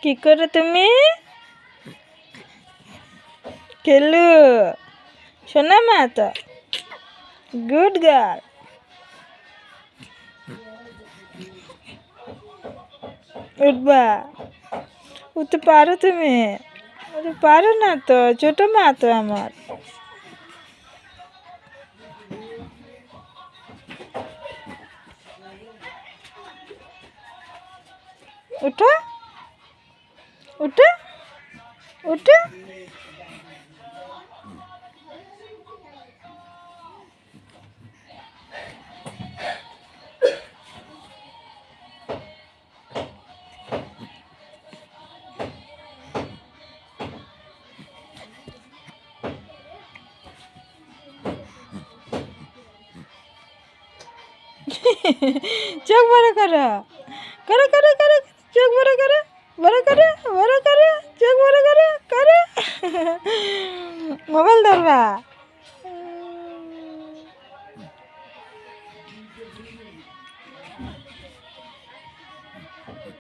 কি করে তুমি? খেলু শোনা মা তো গুড গার্ল। উঠবা? উঠতে পারো তুমি? পারো না তো, ছোট মা তো আমার। উঠো উঠো উঠো। চোখ বড় করো, করো করো করো, চোখ বড় করো, বড় করো, বড় করো, চোখ বড় করো, করো। মোবাইল ধরবা?